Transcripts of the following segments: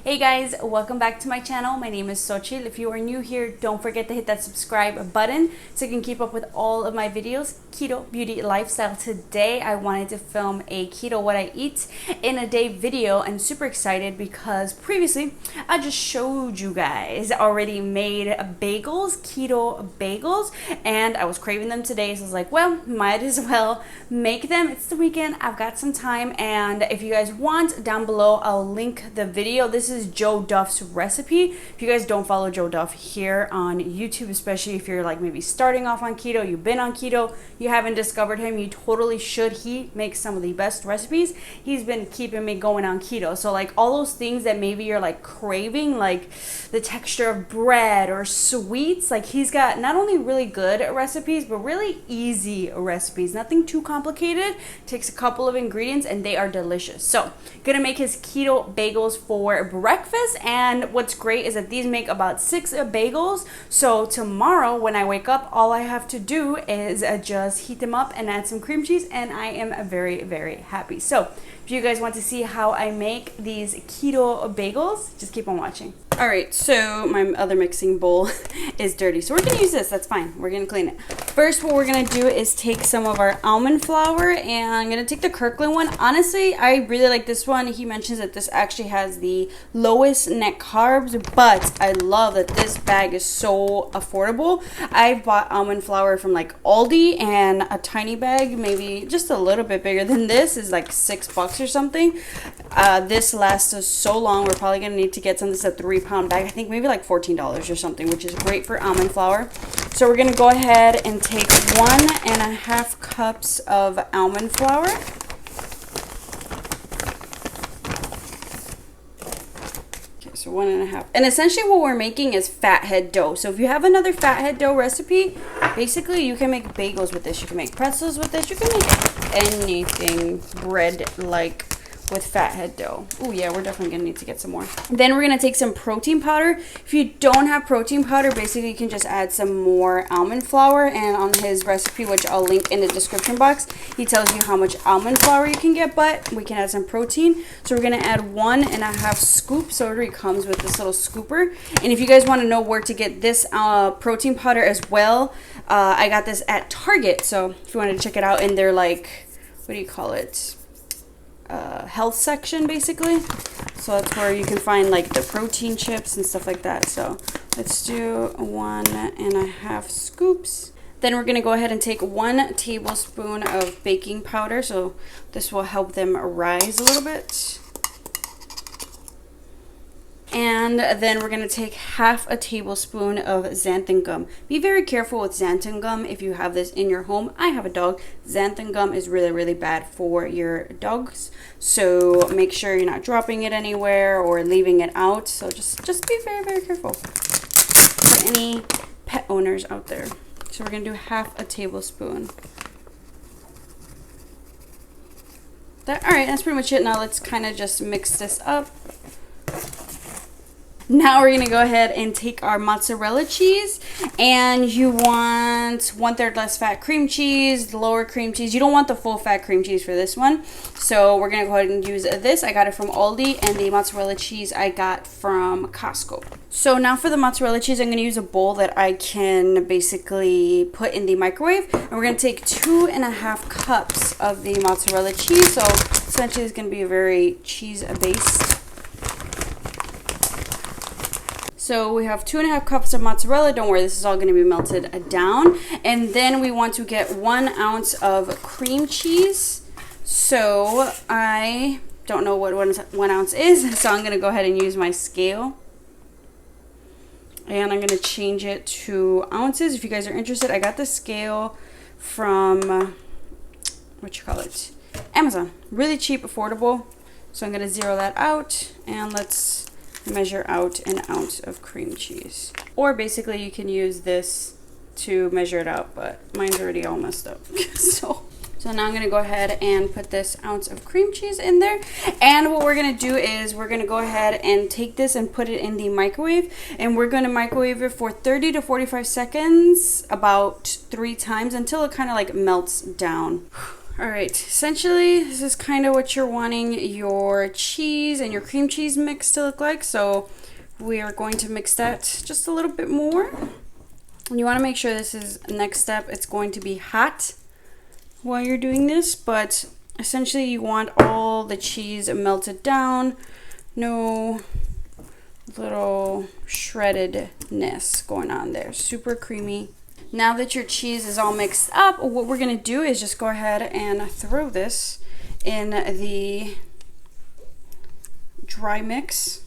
Hey guys, welcome back to my channel. My name is Xochitl. If you are new here, don't forget to hit that subscribe button so you can keep up with all of my videos. Keto, beauty, lifestyle. Today I wanted to film a keto what I eat in a day video, and super excited because previously I just showed you guys already made bagels, keto bagels, and I was craving them today, so I was like, well, might as well make them. It's the weekend, I've got some time, and if you guys want, down below I'll link the video. This is Joe Duff's recipe. If you guys don't follow Joe Duff here on YouTube, especially if you're like maybe starting off on keto, you've been on keto, you haven't discovered him, you totally should. He makes some of the best recipes. He's been keeping me going on keto. So like all those things that maybe you're like craving, like the texture of bread or sweets, like he's got not only really good recipes, but really easy recipes. Nothing too complicated. Takes a couple of ingredients and they are delicious. So gonna make his keto bagels for breakfast, and what's great is that these make about 6 bagels. So tomorrow when I wake up, all I have to do is just heat them up and add some cream cheese, and I am very, very happy. So if you guys want to see how I make these keto bagels, just keep on watching. All right, so my other mixing bowl is dirty, so we're gonna use this. That's fine, we're gonna clean it. First, what we're gonna do is take some of our almond flour, and I'm gonna take the Kirkland one. Honestly, I really like this one. He mentions that this actually has the lowest net carbs, but I love that this bag is so affordable. I've bought almond flour from like Aldi, and a tiny bag, maybe just a little bit bigger than this, is like $6 or something. This lasts us so long. We're probably gonna need to get some. This is a 3-pound bag. I think maybe like $14 or something, which is great for almond flour. So we're gonna go ahead and take 1.5 cups of almond flour. Okay, so 1.5. And essentially what we're making is fathead dough. So if you have another fathead dough recipe, basically you can make bagels with this. You can make pretzels with this. You can make anything bread-like with fathead dough. Oh yeah, we're definitely gonna need to get some more. Then we're gonna take some protein powder. If you don't have protein powder, basically you can just add some more almond flour, and on his recipe, which I'll link in the description box, he tells you how much almond flour you can get, but we can add some protein. So we're gonna add 1.5 scoops. So it already comes with this little scooper. And if you guys wanna know where to get this protein powder as well, I got this at Target. So if you wanted to check it out in their like, what do you call it? Health section, basically. So that's where you can find like the protein chips and stuff like that. So let's do 1.5 scoops. Then we're gonna go ahead and take 1 tablespoon of baking powder. So this will help them rise a little bit. And then we're going to take 1/2 tablespoon of xanthan gum. Be very careful with xanthan gum if you have this in your home. I have a dog. Xanthan gum is really, really bad for your dogs. So make sure you're not dropping it anywhere or leaving it out. So just be very, very careful for any pet owners out there. So we're going to do 1/2 tablespoon. All right, that's pretty much it. Now let's kind of just mix this up. Now we're gonna go ahead and take our mozzarella cheese, and you want 1/3 less fat cream cheese, the lower cream cheese. You don't want the full fat cream cheese for this one. So we're gonna go ahead and use this. I got it from Aldi, and the mozzarella cheese I got from Costco. So now for the mozzarella cheese, I'm gonna use a bowl that I can basically put in the microwave. And we're gonna take 2.5 cups of the mozzarella cheese. So essentially it's gonna be a very cheese-based. So we have 2.5 cups of mozzarella. Don't worry, this is all going to be melted down. And then we want to get 1 ounce of cream cheese. So I don't know what 1 ounce is, so I'm going to go ahead and use my scale. And I'm going to change it to ounces. If you guys are interested, I got the scale from, Amazon. Really cheap, affordable. So I'm going to zero that out, and let's measure out 1 ounce of cream cheese. Or basically you can use this to measure it out, but mine's already all messed up. So now I'm gonna go ahead and put this ounce of cream cheese in there. And what we're gonna do is we're gonna go ahead and take this and put it in the microwave, and we're gonna microwave it for 30 to 45 seconds, about 3 times, until it kind of like melts down. All right, essentially this is kind of what you're wanting your cheese and your cream cheese mix to look like. So we are going to mix that just a little bit more. And you want to make sure this is next step. It's going to be hot while you're doing this, but essentially you want all the cheese melted down, no little shreddedness going on there, super creamy. Now that your cheese is all mixed up, what we're gonna do is just go ahead and throw this in the dry mix.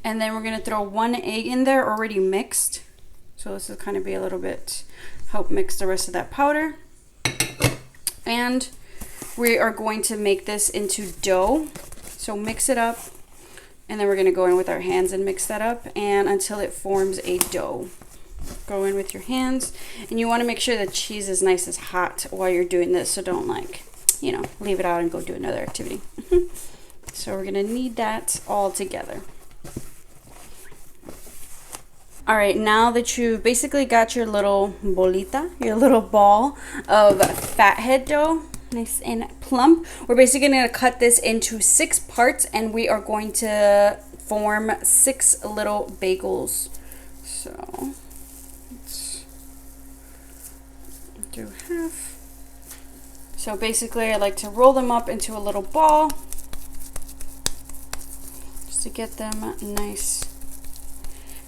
And then we're gonna throw 1 egg in there already mixed. So this will kind of be a little bit, help mix the rest of that powder. And we are going to make this into dough. So mix it up, and then we're gonna go in with our hands and mix that up and until it forms a dough. Go in with your hands, and you wanna make sure the cheese is nice as hot while you're doing this, so don't like, you know, leave it out and go do another activity. So we're gonna knead that all together. All right, now that you've basically got your little bolita, your little ball of fathead dough, nice and plump, we're basically gonna cut this into 6 parts, and we are going to form 6 little bagels. So let's do half. So basically I like to roll them up into a little ball just to get them nice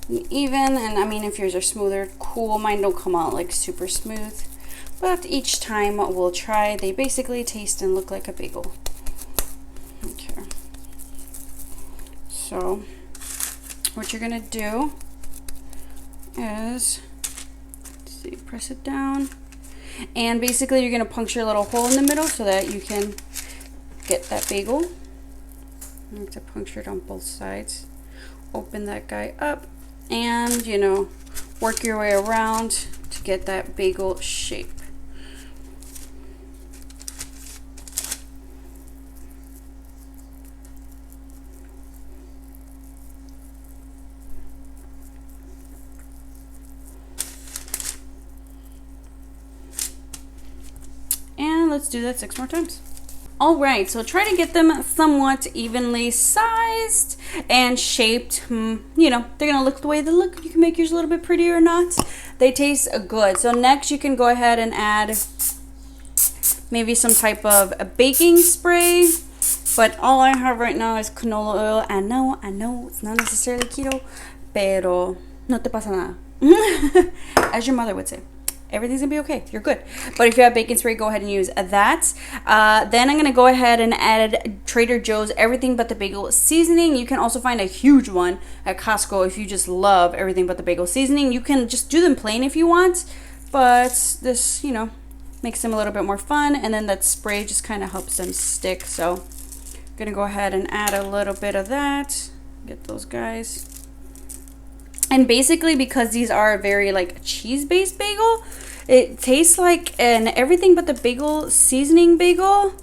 and even. And I mean, if yours are smoother, cool. Mine don't come out like super smooth, but each time we'll try. They basically taste and look like a bagel. Okay, so what you're gonna do is, let's see, press it down, and basically you're gonna puncture a little hole in the middle so that you can get that bagel. You have to puncture it on both sides. Open that guy up, and you know, work your way around to get that bagel shape. And let's do that 6 more times. All right, so try to get them somewhat evenly sized and shaped. You know, they're gonna look the way they look. You can make yours a little bit prettier or not. They taste good. So next you can go ahead and add maybe some type of a baking spray. But all I have right now is canola oil. I know, it's not necessarily keto, pero no te pasa nada. As your mother would say. Everything's gonna be okay. You're good. But if you have baking spray, go ahead and use that. Then I'm gonna go ahead and add Trader Joe's everything but the bagel seasoning. You can also find a huge one at Costco if you just love everything but the bagel seasoning. You can just do them plain if you want, but this, you know, makes them a little bit more fun. And then that spray just kind of helps them stick. So I'm gonna go ahead and add a little bit of that. Get those guys. And basically, because these are very like cheese-based bagel, it tastes like an everything but the bagel seasoning bagel,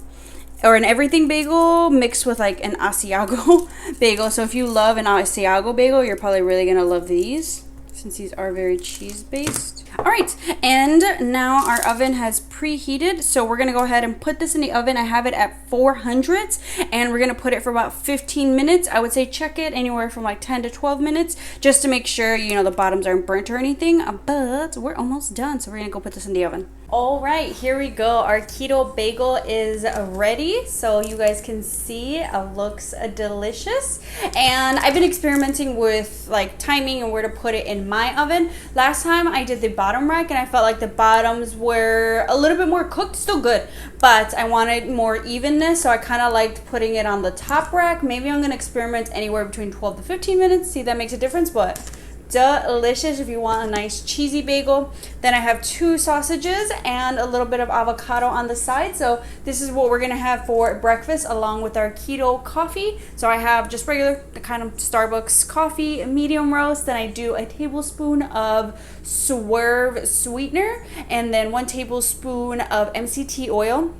or an everything bagel mixed with like an Asiago bagel. So if you love an Asiago bagel, you're probably really gonna love these, since these are very cheese-based. All right, and now our oven has preheated, so we're gonna go ahead and put this in the oven. I have it at 400, and we're gonna put it for about 15 minutes. I would say check it anywhere from like 10 to 12 minutes, just to make sure, you know, the bottoms aren't burnt or anything, but we're almost done, so we're gonna go put this in the oven. All right, here we go. Our keto bagel is ready, so you guys can see it looks delicious. And I've been experimenting with like timing and where to put it in my oven. Last time I did the bottom rack, and I felt like the bottoms were a little bit more cooked, still good, but I wanted more evenness, so I kind of liked putting it on the top rack. Maybe I'm gonna experiment anywhere between 12 to 15 minutes, see if that makes a difference, but delicious if you want a nice cheesy bagel. Then I have 2 sausages and a little bit of avocado on the side. So this is what we're gonna have for breakfast along with our keto coffee. So I have just regular, the kind of Starbucks coffee, medium roast. Then I do a tablespoon of Swerve sweetener, and then 1 tablespoon of MCT oil,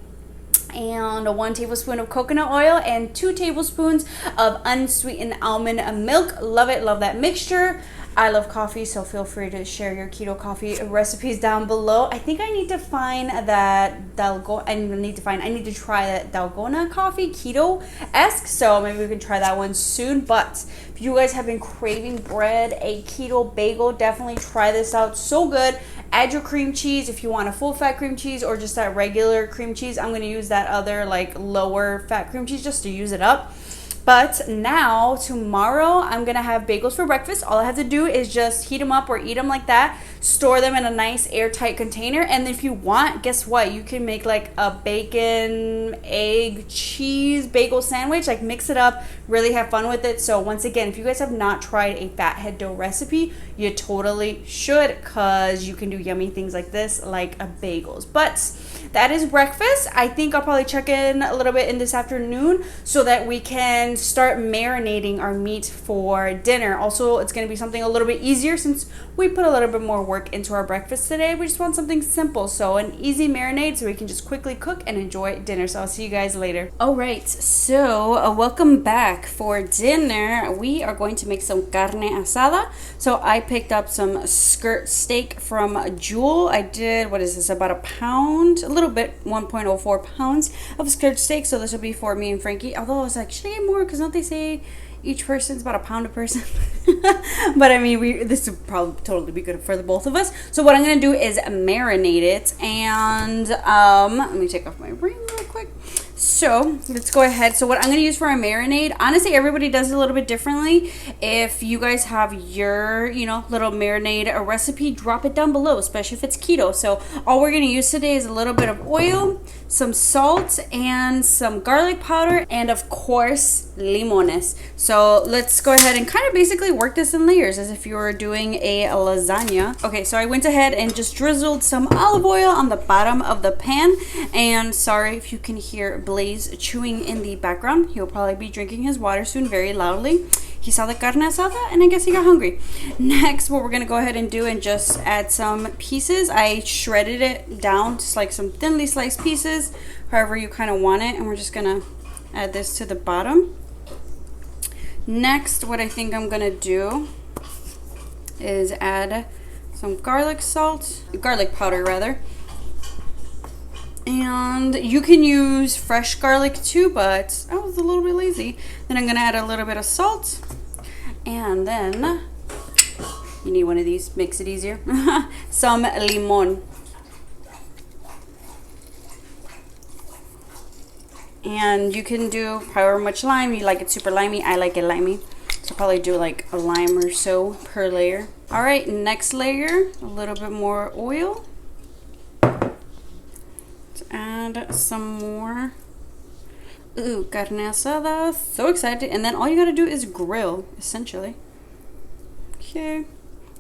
and 1 tablespoon of coconut oil, and 2 tablespoons of unsweetened almond milk. Love it, love that mixture. I love coffee, so feel free to share your keto coffee recipes down below. I think I need to find that I need to try that Dalgona coffee, keto-esque, so maybe we can try that one soon. But if you guys have been craving bread, a keto bagel, definitely try this out. So good. Add your cream cheese if you want a full fat cream cheese or just that regular cream cheese. I'm going to use that other like lower fat cream cheese just to use it up. But now, tomorrow, I'm going to have bagels for breakfast. All I have to do is just heat them up or eat them like that. Store them in a nice airtight container. And if you want, guess what? You can make like a bacon, egg, cheese bagel sandwich. Like mix it up. Really have fun with it. So once again, if you guys have not tried a fathead dough recipe, you totally should. Because you can do yummy things like this, like a bagels. But that is breakfast. I think I'll probably check in a little bit in this afternoon so that we can start marinating our meat for dinner. Also, it's going to be something a little bit easier since we put a little bit more work into our breakfast today. We just want something simple, so an easy marinade so we can just quickly cook and enjoy dinner. So I'll see you guys later. All right, so welcome back. For dinner, we are going to make some carne asada. So I picked up some skirt steak from Jewel. I did, what is this, about a pound, a little bit, 1.04 pounds of skirt steak. So this will be for me and Frankie, although I was like, should I get more? Because don't they say each person's about a pound a person? But I mean, this would probably totally be good for the both of us. So what I'm going to do is marinate it. And let me take off my ring real quick. So let's go ahead. So what I'm going to use for a marinade, honestly, everybody does it a little bit differently. If you guys have your, little marinade recipe, drop it down below, especially if it's keto. So all we're going to use today is a little bit of oil, some salt, and some garlic powder, and of course, limones. So let's go ahead and kind of basically work this in layers as if you were doing a lasagna. Okay, so I went ahead and just drizzled some olive oil on the bottom of the pan. And sorry if you can hear Blaze chewing in the background. He'll probably be drinking his water soon very loudly. He saw the carne asada and I guess he got hungry. Next, what we're going to go ahead and do and just add some pieces. I shredded it down, just like some thinly sliced pieces, however you kind of want it. And we're just going to add this to the bottom. Next, what I think I'm going to do is add some garlic powder rather. And you can use fresh garlic too, but I was a little bit lazy. Then I'm going to add a little bit of salt. And then, you need one of these, makes it easier. Some limon. And you can do however much lime. You like it super limey. I like it limey. So I'll probably do like a lime or so per layer. All right, next layer, a little bit more oil. Add some more carne asada. So excited. And then all you gotta do is grill, essentially. Okay,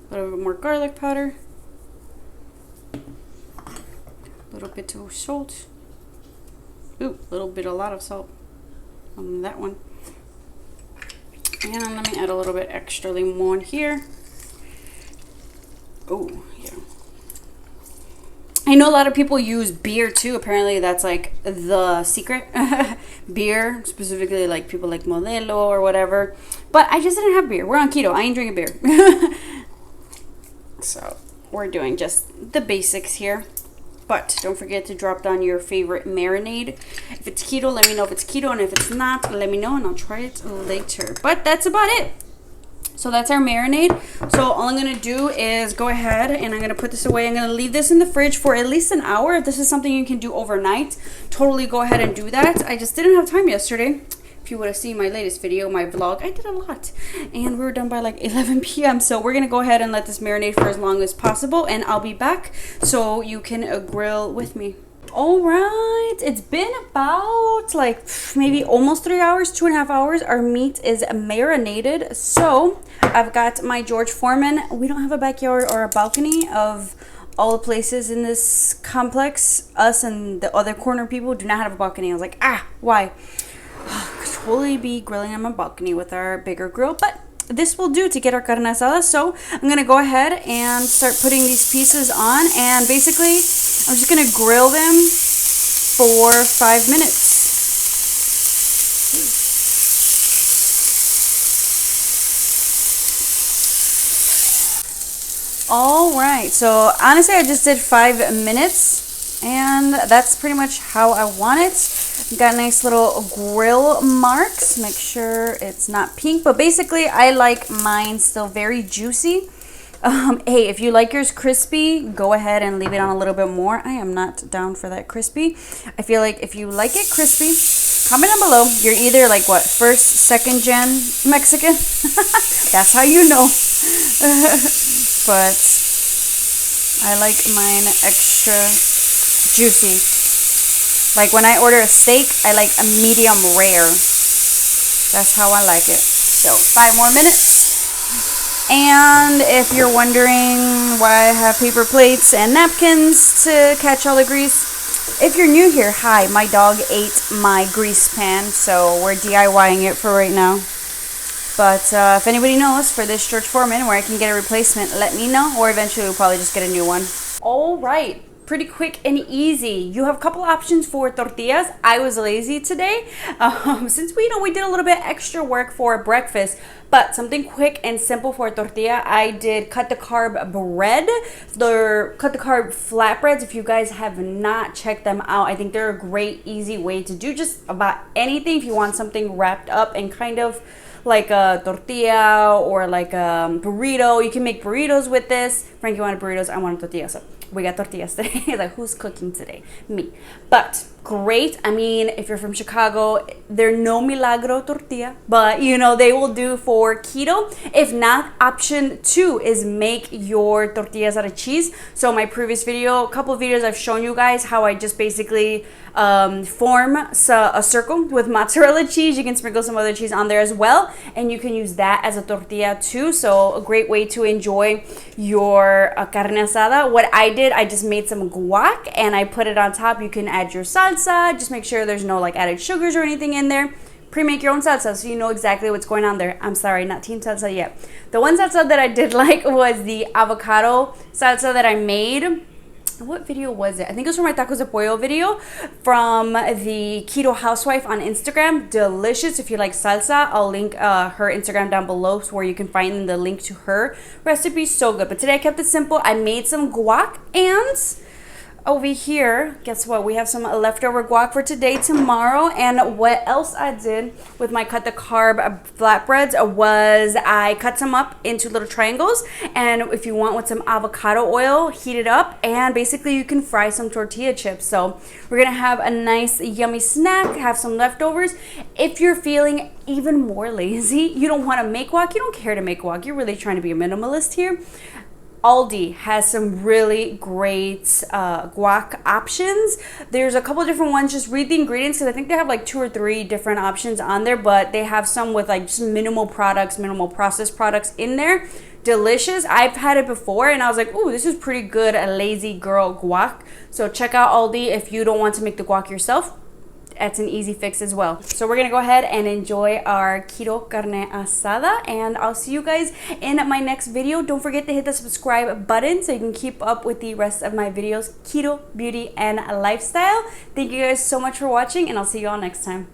a little bit more garlic powder, a little bit of salt. Ooh, a lot of salt on that one. And let me add a little bit extra limon here. Oh yeah, I know a lot of people use beer too. Apparently that's like the secret. Beer, specifically like people like Modelo or whatever. But I just didn't have beer. We're on keto. I ain't drinking beer. So we're doing just the basics here. But don't forget to drop down your favorite marinade. If it's keto, let me know if it's keto. And if it's not, let me know and I'll try it later. But that's about it. So that's our marinade. So all I'm going to do is go ahead and I'm going to put this away. I'm going to leave this in the fridge for at least an hour. If this is something you can do overnight, totally go ahead and do that. I just didn't have time yesterday. If you would have seen my latest video, my vlog, I did a lot. And we were done by like 11 p.m. So we're going to go ahead and let this marinate for as long as possible. And I'll be back so you can grill with me. All right, it's been about like maybe almost 3 hours, 2.5 hours. Our meat is marinated. So I've got my George Foreman. We don't have a backyard or a balcony of all the places in this complex. Us and the other corner people do not have a balcony. I was like, why? Could totally be grilling on my balcony with our bigger grill, but this will do to get our carne asada. So I'm going to go ahead and start putting these pieces on, and basically I'm just going to grill them for 5 minutes. All right, so honestly, I just did 5 minutes, and that's pretty much how I want it. Got nice little grill marks. Make sure it's not pink, but basically, I like mine still very juicy. Hey, if you like yours crispy, go ahead and leave it on a little bit more. I am not down for that crispy. I feel like if you like it crispy, comment down below. You're either like what, first, second gen Mexican? That's how you know. But I like mine extra juicy. Like when I order a steak, I like a medium rare. That's how I like it. So 5 more minutes. And if you're wondering why I have paper plates and napkins to catch all the grease, if you're new here, hi, my dog ate my grease pan, so we're DIYing it for right now. But if anybody knows for this George Foreman where I can get a replacement, let me know, or eventually we'll probably just get a new one. All right. Pretty quick and easy. You have a couple options for tortillas. I was lazy today since we did a little bit extra work for breakfast, but something quick and simple for a tortilla. I did cut the carb bread. They're cut the carb flatbreads. If you guys have not checked them out, I think they're a great easy way to do just about anything. If you want something wrapped up and kind of like a tortilla or like a burrito, you can make burritos with this. Frankie wanted burritos, I wanted tortillas. So we got tortillas today. Like, who's cooking today? Me. But great. I mean, if you're from Chicago, they're no milagro tortilla, but they will do for keto. If not, option 2 is make your tortillas out of cheese. So my previous video, a couple of videos, I've shown you guys how I just basically form a circle with mozzarella cheese. You can sprinkle some other cheese on there as well, and you can use that as a tortilla too. So a great way to enjoy your carne asada. What I did, I just made some guac and I put it on top. You can add your salsa. Just make sure there's no like added sugars or anything in there. Pre-make your own salsa so you know exactly what's going on there. I'm sorry, not team salsa yet. The one salsa that I did like was the avocado salsa that I made. What video was it? I think it was from my tacos de pollo video from the Keto Housewife on Instagram. Delicious. If you like salsa, I'll link her Instagram down below where you can find the link to her recipe. So good. But today I kept it simple. I made some guac, and over here, guess what? We have some leftover guac for today, tomorrow. And what else I did with my cut the carb flatbreads was I cut them up into little triangles. And if you want with some avocado oil, heat it up. And basically you can fry some tortilla chips. So we're going to have a nice yummy snack, have some leftovers. If you're feeling even more lazy, you don't want to make guac, you don't care to make guac, you're really trying to be a minimalist here, Aldi has some really great guac options. There's a couple different ones. Just read the ingredients because I think they have like 2 or 3 different options on there, but they have some with like just minimal products, minimal processed products in there. Delicious. I've had it before and I was like, ooh, this is pretty good, a lazy girl guac. So check out Aldi if you don't want to make the guac yourself. That's an easy fix as well. So we're gonna go ahead and enjoy our keto carne asada, and I'll see you guys in my next video. Don't forget to hit the subscribe button so you can keep up with the rest of my videos, keto, beauty, and lifestyle. Thank you guys so much for watching, and I'll see you all next time.